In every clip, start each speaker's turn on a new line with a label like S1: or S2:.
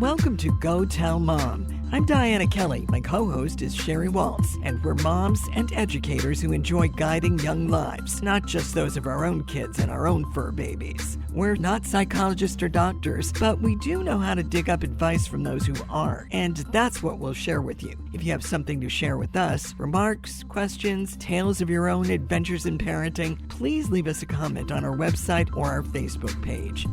S1: Welcome to Go Tell Mom. I'm Dianna Kelly. My co-host is Sheri Waltz, and we're moms and educators who enjoy guiding young lives, not just those of our own kids and our own fur babies. We're not psychologists or doctors, but we do know how to dig up advice from those who are, and that's what we'll share with you. If you have something to share with us, remarks, questions, tales of your own adventures in parenting, please leave us a comment on our website or our Facebook page.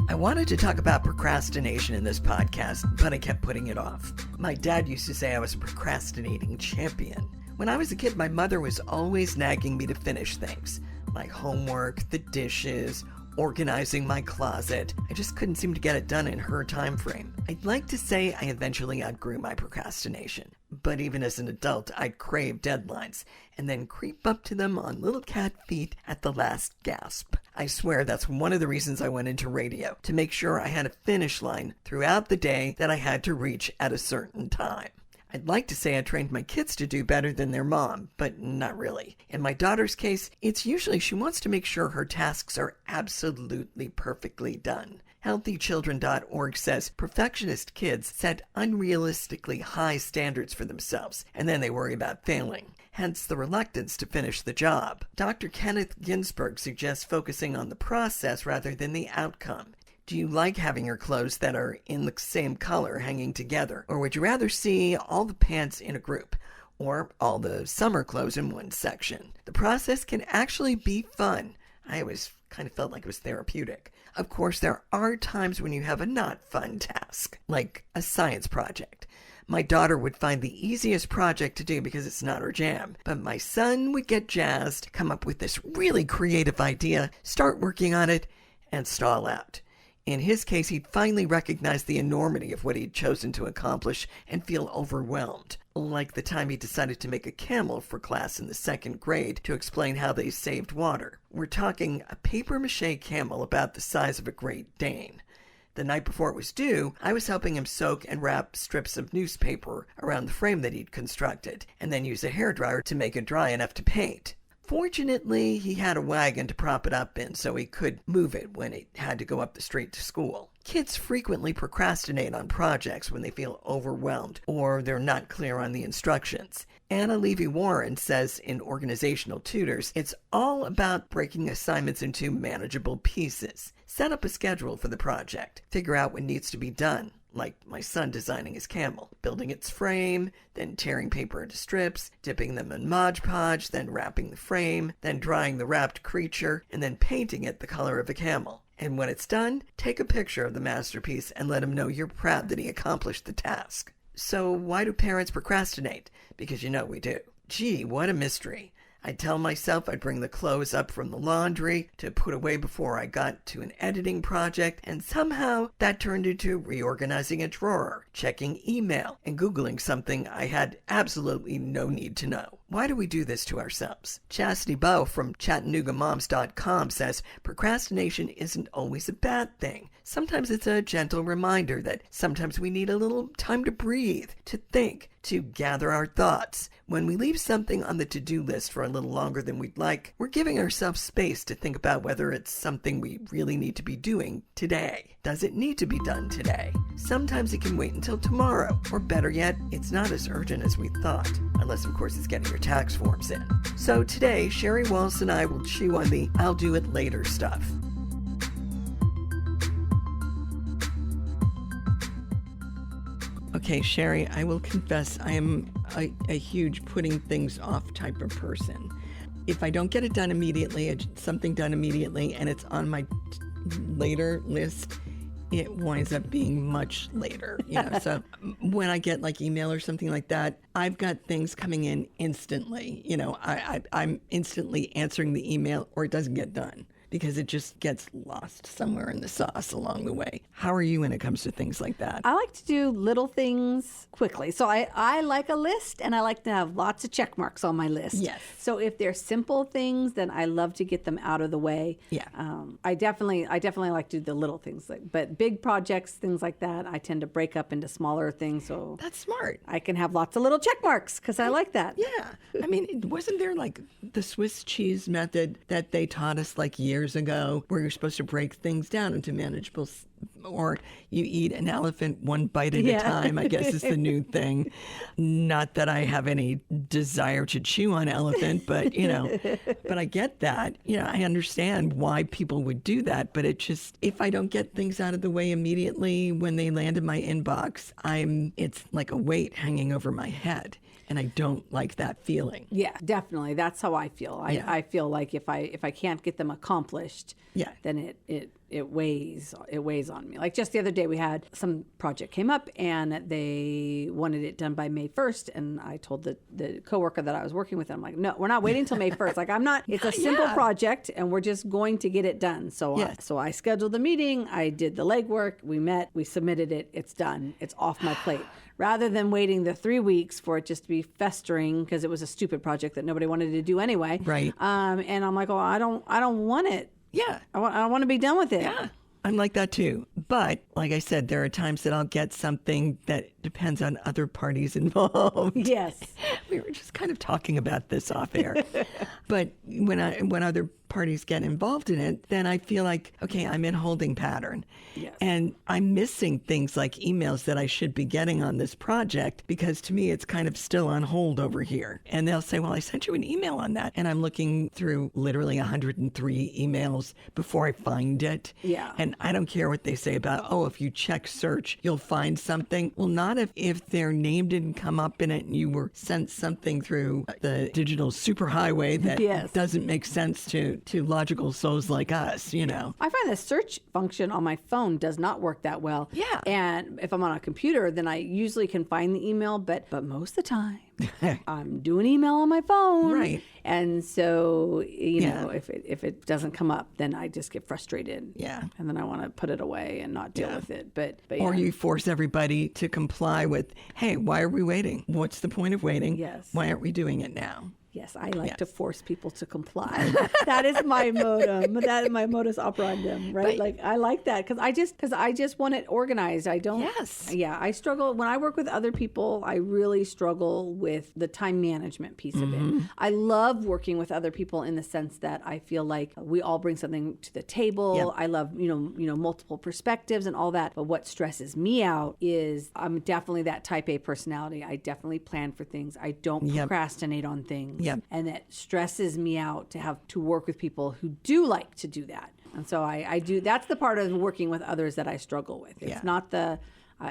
S1: I wanted to talk about procrastination in this podcast, but I kept putting it off. My dad used to say I was a procrastinating champion. When I was a kid, my mother was always nagging me to finish things. My homework, the dishes, organizing my closet. I just couldn't seem to get it done in her time frame. I'd like to say I eventually outgrew my procrastination. But even as an adult, I'd crave deadlines and then creep up to them on little cat feet at the last gasp. I swear that's one of the reasons I went into radio, to make sure I had a finish line throughout the day that I had to reach at a certain time. I'd like to say I trained my kids to do better than their mom, but not really. In my daughter's case, it's usually she wants to make sure her tasks are absolutely perfectly done. HealthyChildren.org says perfectionist kids set unrealistically high standards for themselves, and then they worry about failing. Hence the reluctance to finish the job. Dr. Kenneth Ginsburg suggests focusing on the process rather than the outcome. Do you like having your clothes that are in the same color hanging together? Or would you rather see all the pants in a group? Or all the summer clothes in one section? The process can actually be fun. I always kind of felt like it was therapeutic. Of course, there are times when you have a not fun task, like a science project. My daughter would find the easiest project to do because it's not her jam. But my son would get jazzed, come up with this really creative idea, start working on it, and stall out. In his case, he'd finally recognize the enormity of what he'd chosen to accomplish and feel overwhelmed. Like the time he decided to make a camel for class in the second grade to explain how they saved water. We're talking a papier-mâché camel about the size of a Great Dane. The night before it was due, I was helping him soak and wrap strips of newspaper around the frame that he'd constructed, and then use a hairdryer to make it dry enough to paint. Fortunately, he had a wagon to prop it up in so he could move it when it had to go up the street to school. Kids frequently procrastinate on projects when they feel overwhelmed or they're not clear on the instructions. Anna Levy-Warren says in Organizational Tutors, it's all about breaking assignments into manageable pieces. Set up a schedule for the project. Figure out what needs to be done. Like my son designing his camel, building its frame, then tearing paper into strips, dipping them in Mod Podge, then wrapping the frame, then drying the wrapped creature, and then painting it the color of a camel. And when it's done, take a picture of the masterpiece and let him know you're proud that he accomplished the task. So why do parents procrastinate? Because you know we do. Gee, what a mystery. I'd tell myself I'd bring the clothes up from the laundry to put away before I got to an editing project, and somehow that turned into reorganizing a drawer, checking email, and Googling something I had absolutely no need to know. Why do we do this to ourselves? Chastity Bow from ChattanoogaMoms.com says procrastination isn't always a bad thing. Sometimes it's a gentle reminder that sometimes we need a little time to breathe, to think, to gather our thoughts. When we leave something on the to-do list for a little longer than we'd like, we're giving ourselves space to think about whether it's something we really need to be doing today. Does it need to be done today? Sometimes it can wait until tomorrow, or better yet, it's not as urgent as we thought, unless of course it's getting your tax forms in. So today, Sheri Waltz and I will chew on the I'll do it later stuff. Okay, Sheri, I will confess I am a huge putting things off type of person. If I don't get it done immediately, something done immediately, and it's on my later list, it winds up being much later. So when I get like email or something like that, I've got things coming in instantly. I'm instantly answering the email or it doesn't get done. because it just gets lost somewhere in the sauce along the way. How are you when it comes to things like that?
S2: I like to do little things quickly. So I like a list, and I like to have lots of check marks on my list.
S1: Yes.
S2: So if they're simple things, then I love to get them out of the way.
S1: Yeah.
S2: I definitely like to do the little things, but big projects, things like that, I tend to break up into smaller things. So
S1: That's smart.
S2: I can have lots of little check marks because I like that.
S1: Yeah. I mean, wasn't there like the Swiss cheese method that they taught us like years years ago where you're supposed to break things down into manageable, or you eat an elephant one bite at a time, I guess is the new thing. Not that I have any desire to chew on elephant, but, but I get that. I understand why people would do that, but it just, if I don't get things out of the way immediately when they land in my inbox, it's like a weight hanging over my head. And I don't like that feeling.
S2: Yeah, definitely. That's how I feel. I feel like if I can't get them accomplished, then it weighs on me. Like just the other day, we had some project came up and they wanted it done by May 1st, and I told the coworker that I was working with, I'm like, no, we're not waiting until May 1st. Like I'm not. It's a simple project, and we're just going to get it done. So I scheduled the meeting. I did the legwork. We met. We submitted it. It's done. It's off my plate. Rather than waiting the 3 weeks for it just to be festering because it was a stupid project that nobody wanted to do anyway.
S1: Right.
S2: And I'm like, oh, I don't want it.
S1: Yeah.
S2: I want to be done with it.
S1: Yeah. I'm like that too. But like I said, there are times that I'll get something that depends on other parties involved.
S2: Yes.
S1: We were just kind of talking about this off air. But when other parties get involved in it, then I feel like, okay, I'm in holding pattern.
S2: Yes.
S1: And I'm missing things like emails that I should be getting on this project because to me, it's kind of still on hold over here. And they'll say, well, I sent you an email on that. And I'm looking through literally 103 emails before I find it.
S2: Yeah.
S1: And I don't care what they say about, if you check search, you'll find something. Well, not if their name didn't come up in it and you were sent something through the digital superhighway that doesn't make sense to logical souls like us, I
S2: find the search function on my phone does not work that well.
S1: Yeah.
S2: And if I'm on a computer, then I usually can find the email, but most of the time I'm doing email on my phone.
S1: Right.
S2: And so, if it doesn't come up, then I just get frustrated.
S1: Yeah.
S2: And then I want to put it away and not deal with it. But
S1: Or you force everybody to comply with, hey, why are we waiting? What's the point of waiting?
S2: Yes.
S1: Why aren't we doing it now?
S2: Yes, I like to force people to comply. That is my modem. That is my modus operandi, right? Like I like that because I just want it organized. I don't.
S1: Yes.
S2: Yeah, I struggle when I work with other people. I really struggle with the time management piece of it. I love working with other people in the sense that I feel like we all bring something to the table.
S1: Yep.
S2: I love multiple perspectives and all that. But what stresses me out is I'm definitely that type A personality. I definitely plan for things. I don't procrastinate on things.
S1: Yep.
S2: And it stresses me out to have to work with people who do like to do that. And so I do. That's the part of working with others that I struggle with. It's not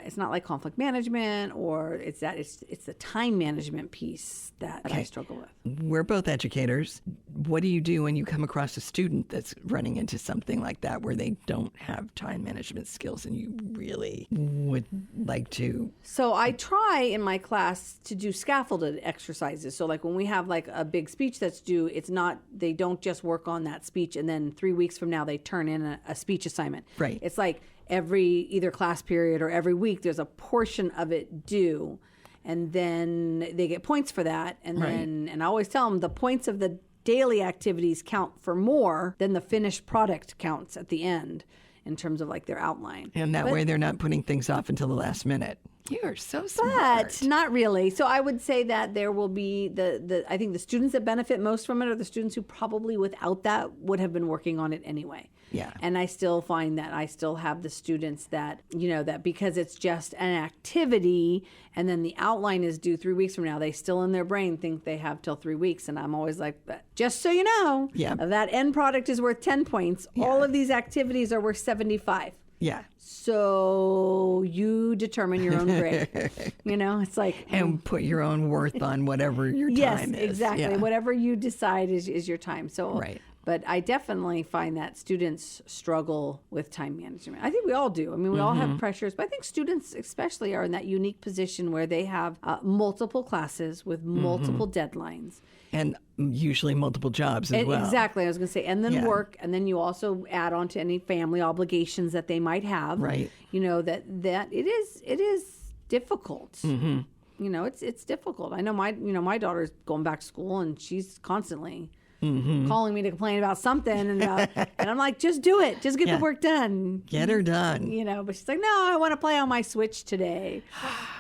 S2: it's not like conflict management or it's the time management piece that I struggle with.
S1: We're both educators. What do you do when you come across a student that's running into something like that where they don't have time management skills and you really would like to?
S2: So I try in my class to do scaffolded exercises. So like when we have like a big speech that's due, they don't just work on that speech and then 3 weeks from now they turn in a speech assignment.
S1: Right.
S2: It's like every either class period or every week there's a portion of it due and then they get points for that and I always tell them the points of the daily activities count for more than the finished product counts at the end in terms of like their outline.
S1: And that way they're not putting things off until the last minute. You are so smart.
S2: But not really. So I would say that there will be I think the students that benefit most from it are the students who probably without that would have been working on it anyway.
S1: Yeah.
S2: And I still find that I still have the students that, that because it's just an activity and then the outline is due 3 weeks from now, they still in their brain think they have till 3 weeks. And I'm always like, just so you know, that end product is worth 10 points. Yeah. All of these activities are worth 75.
S1: Yeah.
S2: So you determine your own grade. It's like...
S1: And put your own worth on whatever your time is.
S2: Yes, exactly. Yeah. Whatever you decide is your time. So,
S1: right.
S2: But I definitely find that students struggle with time management. I think we all do. I mean, we all have pressures, but I think students especially are in that unique position where they have multiple classes with multiple deadlines.
S1: And usually multiple jobs as well.
S2: Exactly. I was going to say, and then work, and then you also add on to any family obligations that they might have.
S1: Right.
S2: That it is difficult. Mm-hmm. It's difficult. I know my daughter's going back to school, and she's constantly calling me to complain about something, and I'm like, just do it. Just get the work done.
S1: Get her done.
S2: But she's like, no, I want to play on my Switch today.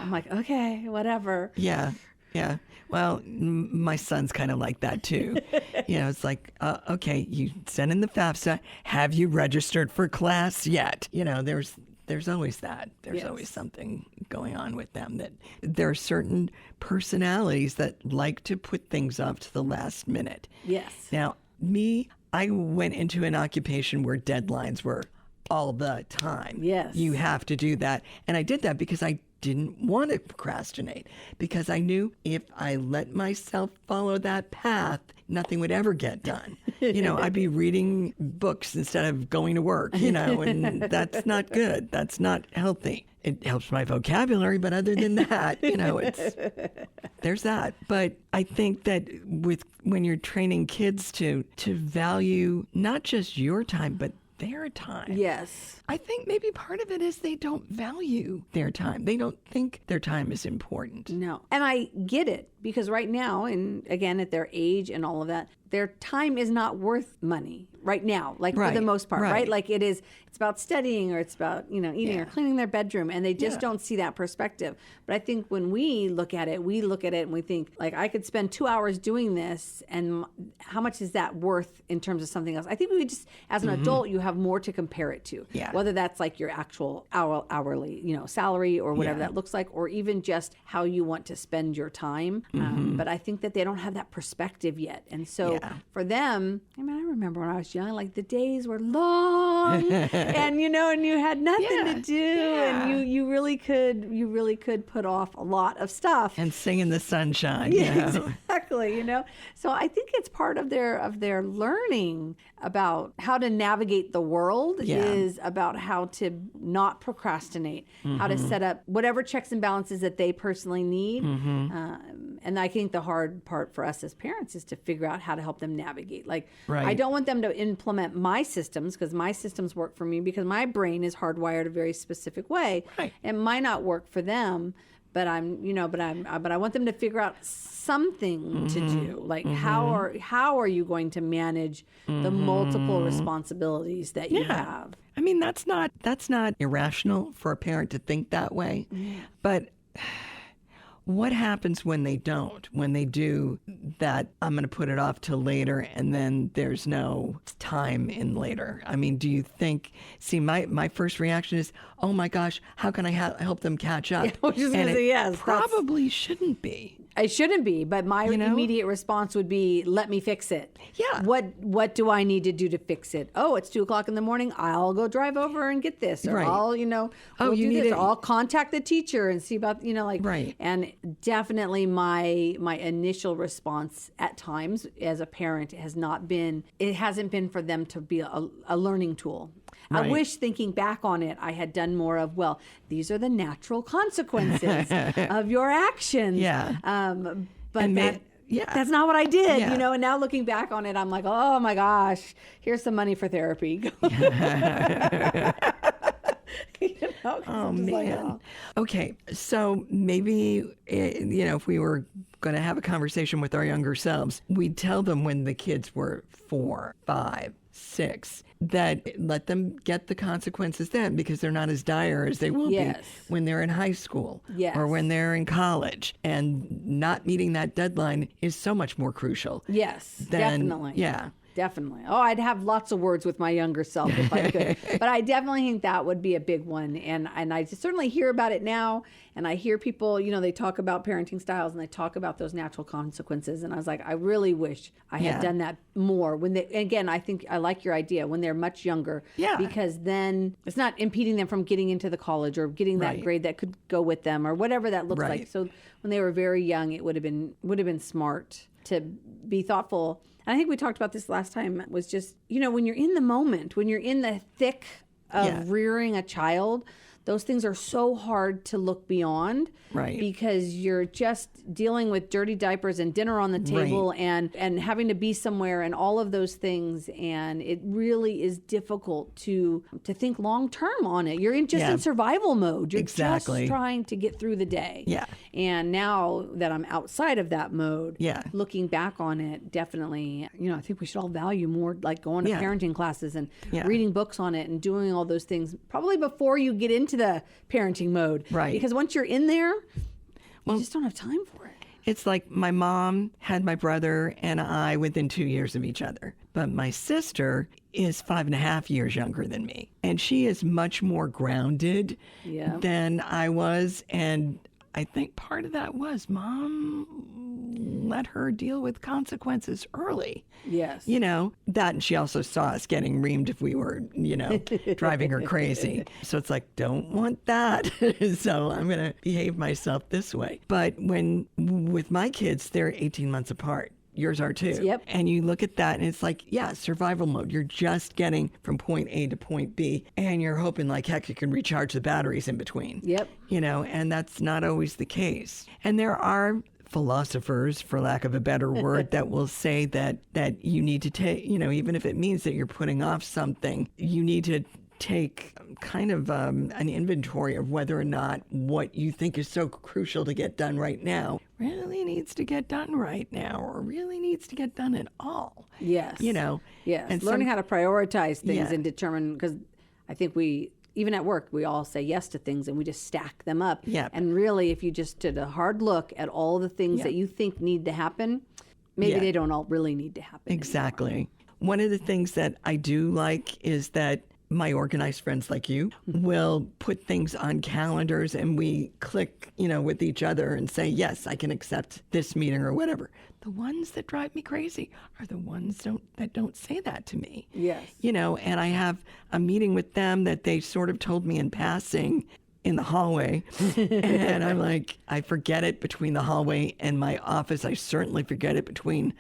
S2: I'm like, okay, whatever.
S1: Yeah. Yeah. Well, my son's kind of like that too. It's like, okay, you sent in the FAFSA. Have you registered for class yet? There's always that. There's always something going on with them. That there are certain personalities that like to put things off to the last minute.
S2: Yes.
S1: Now, I went into an occupation where deadlines were all the time.
S2: Yes.
S1: You have to do that. And I did that because I didn't want to procrastinate, because I knew if I let myself follow that path, nothing would ever get done. I'd be reading books instead of going to work, and that's not good. That's not healthy. It helps my vocabulary, but other than that, there's that. But I think that when you're training kids to value not just your time, but their time.
S2: Yes.
S1: I think maybe part of it is they don't value their time. They don't think their time is important.
S2: No. And I get it, because right now, and again, at their age and all of that, their time is not worth money right now, like for the most part, right? Like it's about studying, or it's about, eating or cleaning their bedroom, and they just don't see that perspective. But I think when we look at it and we think, like, I could spend 2 hours doing this, and how much is that worth in terms of something else? I think we just, as an adult, you have more to compare it to.
S1: Yeah.
S2: Whether that's like your actual hourly, salary, or whatever that looks like, or even just how you want to spend your time. But I think that they don't have that perspective yet. And so for them, I remember when I was young, like the days were long and, and you had nothing to do, and you really could put off a lot of stuff.
S1: And sing in the sunshine.
S2: Exactly. So I think it's part of their learning about how to navigate the world is about how to not procrastinate, how to set up whatever checks and balances that they personally need. And I think the hard part for us as parents is to figure out how to help them navigate. Like, I don't want them to implement my systems, because my systems work for me, because my brain is hardwired a very specific way.
S1: Right.
S2: It might not work for them, but I want them to figure out something to do. Like, how are you going to manage the multiple responsibilities that you have?
S1: I mean, that's not irrational for a parent to think that way, but what happens when they don't? When they do that, I'm going to put it off till later, and then there's no time in later. I mean, do you think, my first reaction is, oh my gosh, how can I help them catch up?
S2: I was just going to say yes.
S1: Probably shouldn't be.
S2: It shouldn't be, but my immediate response would be, let me fix it.
S1: Yeah.
S2: What do I need to do to fix it? Oh, it's 2:00 in the morning. I'll go drive over and get this. Or I'll, we'll do this. Or I'll contact the teacher and see about, And definitely my initial response at times as a parent hasn't been for them to be a learning tool. Right. I wish, thinking back on it, I had done more of, these are the natural consequences of your actions.
S1: Yeah.
S2: But that's not what I did, and now looking back on it, I'm like, oh my gosh, here's some money for therapy.
S1: Oh, man. Okay, so maybe, if we were going to have a conversation with our younger selves, we'd tell them when the kids were 4, 5, 6, that let them get the consequences then, because they're not as dire as they will be when they're in high school or when they're in college. And not meeting that deadline is so much more crucial.
S2: Yes, definitely.
S1: Yeah.
S2: Definitely. Oh, I'd have lots of words with my younger self if I could. But I definitely think that would be a big one. And I certainly hear about it now. And I hear people, they talk about parenting styles and they talk about those natural consequences. And I was like, I really wish I had done that more. Again, I think I like your idea when they're much younger. Yeah. Because then it's not impeding them from getting into the college or getting that grade that could go with them or whatever that looks like. So when they were very young, it would have been smart to be thoughtful. And I think we talked about this last time, was just, when you're in the moment, when you're in the thick of rearing a child, those things are so hard to look beyond. Right. Because you're just dealing with dirty diapers and dinner on the table and having to be somewhere and all of those things. And it really is difficult to think long term on it. You're in survival mode. You're just trying to get through the day. Yeah. And now that I'm outside of that mode, looking back on it, definitely, I think we should all value more like going to parenting classes and reading books on it and doing all those things probably before you get into the parenting mode. Right. Because once you're in there, you just don't have time for it.
S1: It's like my mom had my brother and I within 2 years of each other. But my sister is 5.5 years younger than me. And she is much more grounded than I was. And I think part of that was Mom let her deal with consequences early.
S2: Yes.
S1: You know, that, and she also saw us getting reamed if we were, driving her crazy. So it's like, don't want that. So I'm going to behave myself this way. But with my kids, they're 18 months apart. Yours are too.
S2: Yep.
S1: And you look at that and it's like, yeah, survival mode. You're just getting from point A to point B and you're hoping like heck you can recharge the batteries in between.
S2: Yep.
S1: And that's not always the case. And there are philosophers, for lack of a better word, that will say that you need to take, even if it means that you're putting off something, you need to take kind of an inventory of whether or not what you think is so crucial to get done right now really needs to get done right now or really needs to get done at all.
S2: Yes. Yes.
S1: And
S2: learning how to prioritize things
S1: Yeah.
S2: and determine, because I think even at work, we all say yes to things and we just stack them up.
S1: Yep.
S2: And really, if you just did a hard look at all the things that you think need to happen, maybe they don't all really need to happen.
S1: Exactly.
S2: Anymore.
S1: One of the things that I do like is that my organized friends like you will put things on calendars and we click, with each other and say, yes, I can accept this meeting or whatever. The ones that drive me crazy are the ones that don't say that to me.
S2: Yes.
S1: And I have a meeting with them that they sort of told me in passing in the hallway. And I'm like, I forget it between the hallway and my office. I certainly forget it between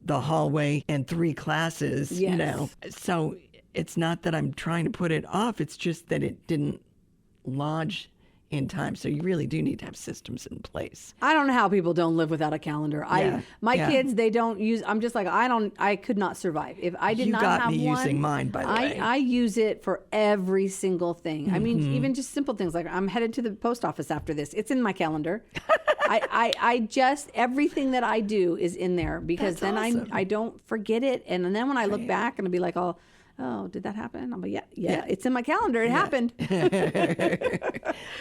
S1: the hallway and 3 classes, So it's not that I'm trying to put it off. It's just that it didn't lodge in time. So you really do need to have systems in place.
S2: I don't know how people don't live without a calendar. My kids, they don't use, I'm just like, I could not survive. If I did not have one.
S1: You got me using mine, by the way.
S2: I use it for every single thing. I mean, even just simple things like I'm headed to the post office after this. It's in my calendar. I just, everything that I do is in there because
S1: That's
S2: then
S1: awesome.
S2: I don't forget it. And then when I look back and I'll be like, oh, did that happen? I'm like, yeah, it's in my calendar. It happened.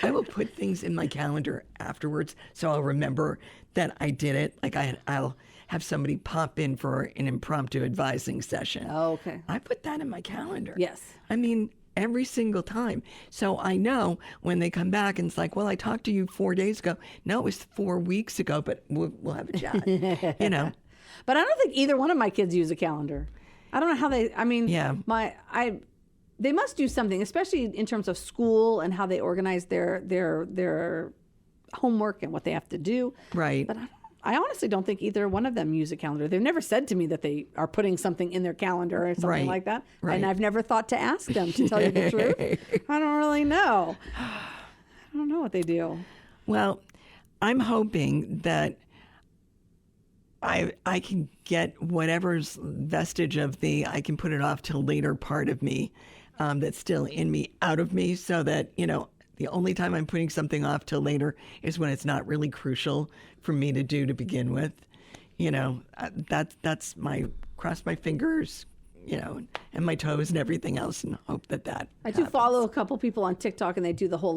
S1: I will put things in my calendar afterwards so I'll remember that I did it. Like I'll have somebody pop in for an impromptu advising session.
S2: Oh, okay.
S1: I put that in my calendar.
S2: Yes.
S1: I mean, every single time. So I know when they come back and it's like, well, I talked to you 4 days ago. No, it was 4 weeks ago, but we'll have a chat,
S2: But I don't think either one of my kids use a calendar. I don't know how they must do something, especially in terms of school and how they organize their homework and what they have to do.
S1: Right.
S2: But I honestly don't think either one of them use a calendar. They've never said to me that they are putting something in their calendar or something like that. Right. And I've never thought to ask them, to tell you the truth. I don't really know. I don't know what they do.
S1: Well, I'm hoping that I can get whatever's vestige of I can put it off till later part of me that's still in me out of me so that, the only time I'm putting something off till later is when it's not really crucial for me to do to begin with. That's my cross my fingers, and my toes and everything else and hope that
S2: I do follow a couple people on TikTok and they do the whole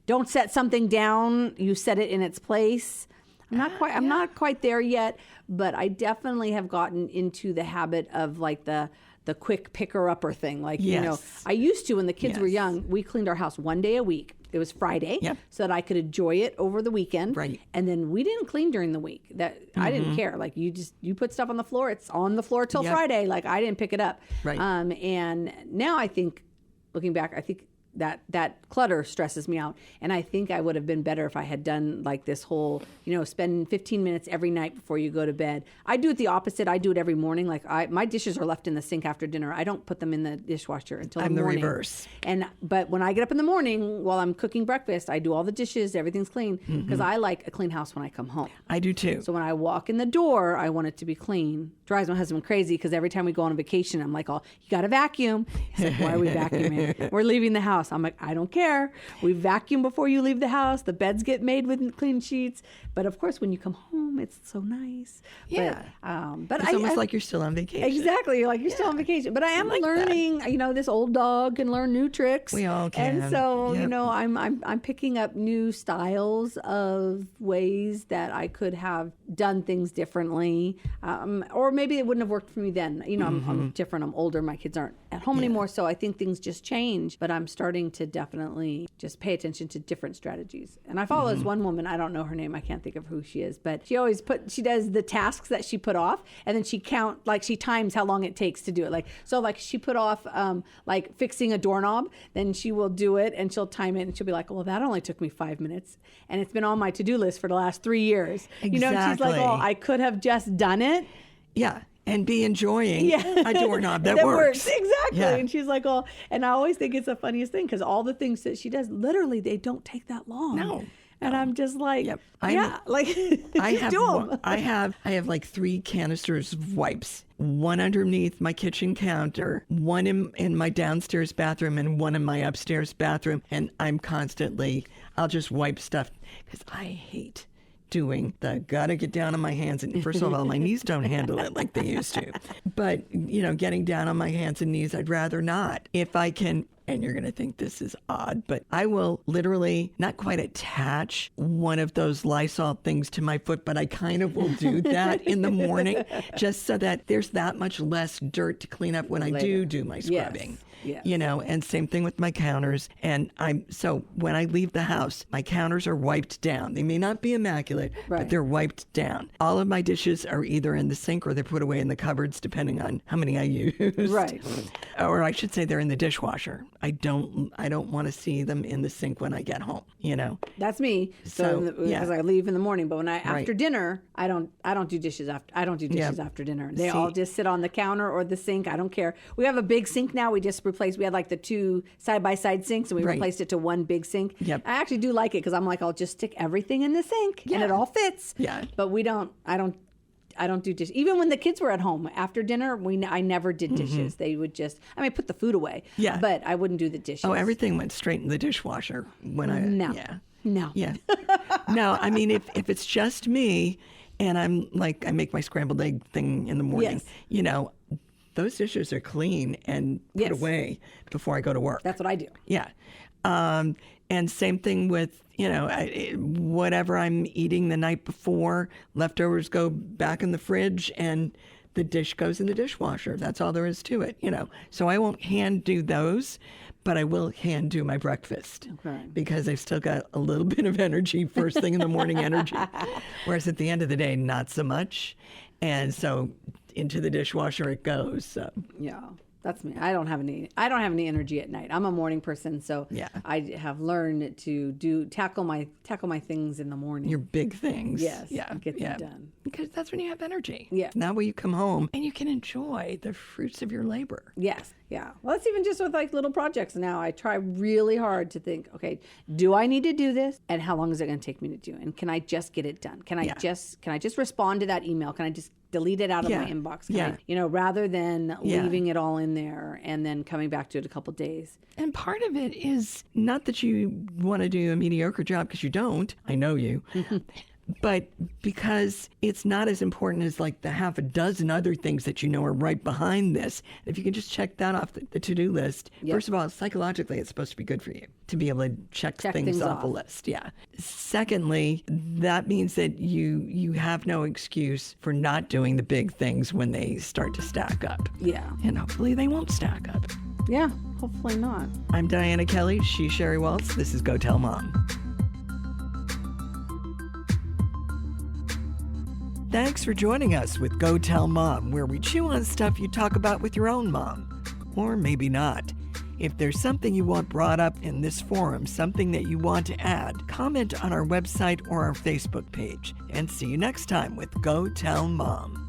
S2: don't set something down, you set it in its place. I'm not quite there yet, but I definitely have gotten into the habit of like the quick picker-upper thing. Like, I used to when the kids were young, we cleaned our house one day a week. It was Friday, so that I could enjoy it over the weekend.
S1: Right.
S2: And then we didn't clean during the week. I didn't care. Like you put stuff on the floor, it's on the floor till Friday. Like I didn't pick it up.
S1: Right.
S2: And now I think, looking back, I think that clutter stresses me out. And I think I would have been better if I had done like this whole, spend 15 minutes every night before you go to bed. I do it the opposite. I do it every morning. Like my dishes are left in the sink after dinner. I don't put them in the dishwasher until the morning. I'm the
S1: reverse.
S2: But when I get up in the morning while I'm cooking breakfast, I do all the dishes, everything's clean, because I like a clean house when I come home.
S1: I do too.
S2: So when I walk in the door, I want it to be clean. Drives my husband crazy because every time we go on a vacation, I'm like, you got to vacuum. He's like, why are we vacuuming? We're leaving the house. I'm like, I don't care. We vacuum before you leave the house. The beds get made with clean sheets. But of course, when you come home, home. It's so nice.
S1: Yeah.
S2: But
S1: it's almost like you're still on vacation.
S2: Exactly. You're like, you're still on vacation. But I am learning, this old dog can learn new tricks.
S1: We all can.
S2: And so, I'm picking up new styles of ways that I could have done things differently. Or maybe it wouldn't have worked for me then. I'm different. I'm older. My kids aren't at home anymore. So I think things just change. But I'm starting to definitely just pay attention to different strategies. And I follow this one woman. I don't know her name. I can't think of who she is. But she does the tasks that she put off. And then she she times how long it takes to do it. She put off fixing a doorknob. Then she will do it and she'll time it. And she'll be like, well, that only took me 5 minutes. And it's been on my to-do list for the last 3 years.
S1: Exactly.
S2: She's like, oh, I could have just done it.
S1: Yeah. And be enjoying a doorknob that works.
S2: Exactly. Yeah. And she's like, oh, and I always think it's the funniest thing because all the things that she does, literally, they don't take that long.
S1: No.
S2: And I'm just like, I
S1: have like 3 canisters of wipes, one underneath my kitchen counter, one in my downstairs bathroom, and one in my upstairs bathroom. And I'll just wipe stuff because I hate doing gotta get down on my hands. And first of all, my knees don't handle it like they used to. But, getting down on my hands and knees, I'd rather not. If I can, and you're going to think this is odd, but I will literally not quite attach one of those Lysol things to my foot, but I kind of will do that in the morning just so that there's that much less dirt to clean up when I do my scrubbing.
S2: Yes.
S1: And same thing with my counters. And so when I leave the house, my counters are wiped down. They may not be immaculate, but they're wiped down. All of my dishes are either in the sink or they're put away in the cupboards, depending on how many I use.
S2: Right.
S1: Or I should say they're in the dishwasher. I don't want to see them in the sink when I get home,
S2: That's me. Because I leave in the morning, but when after dinner, I don't do dishes after dinner. They all just sit on the counter or the sink. I don't care. We have a big sink now. We just replaced. We had like the 2 side-by-side sinks, and we replaced it to one big sink.
S1: Yep.
S2: I actually do like it because I'm like, I'll just stick everything in the sink, and it all fits.
S1: Yeah.
S2: But I don't do dishes. Even when the kids were at home after dinner, I never did dishes. They would just, put the food away.
S1: Yeah.
S2: But I wouldn't do the dishes.
S1: Oh, everything went straight in the dishwasher when
S2: No.
S1: Yeah. No, if it's just me and I'm like, I make my scrambled egg thing in the morning, those dishes are clean and put away before I go to work.
S2: That's what I do.
S1: Yeah. And same thing with, whatever I'm eating the night before, leftovers go back in the fridge and the dish goes in the dishwasher. That's all there is to it, So I won't hand do those, but I will hand do my breakfast because I've still got a little bit of energy, first thing in the morning energy. Whereas at the end of the day, not so much. And so into the dishwasher it goes. So.
S2: Yeah. That's me. I don't have any energy at night. I'm a morning person, so I have learned to tackle my things in the morning.
S1: Your big things.
S2: Yes. Yeah. Get them done.
S1: Because that's when you have energy.
S2: Yeah.
S1: Now when you come home and you can enjoy the fruits of your labor.
S2: Yes. Yeah. Well, that's even just with like little projects now. I try really hard to think, okay, do I need to do this? And how long is it going to take me to do? And can I just get it done? Can I just respond to that email? Can I just delete it out of my inbox? Rather than leaving it all in there and then coming back to it a couple days. And
S1: part of it is not that you want to do a mediocre job, because you don't. I know you. But because it's not as important as like the half a dozen other things that are right behind this. If you can just check that off the to-do list, first of all, psychologically, it's supposed to be good for you to be able to check things off a list. Yeah. Secondly, that means that you have no excuse for not doing the big things when they start to stack up.
S2: Yeah.
S1: And hopefully they won't stack up.
S2: Yeah, hopefully not.
S1: I'm Dianna Kelly. She's Sheri Waltz. This is Go Tell Mom. Thanks for joining us with Go Tell Mom, where we chew on stuff you talk about with your own mom. Or maybe not. If there's something you want brought up in this forum, something that you want to add, comment on our website or our Facebook page. And see you next time with Go Tell Mom.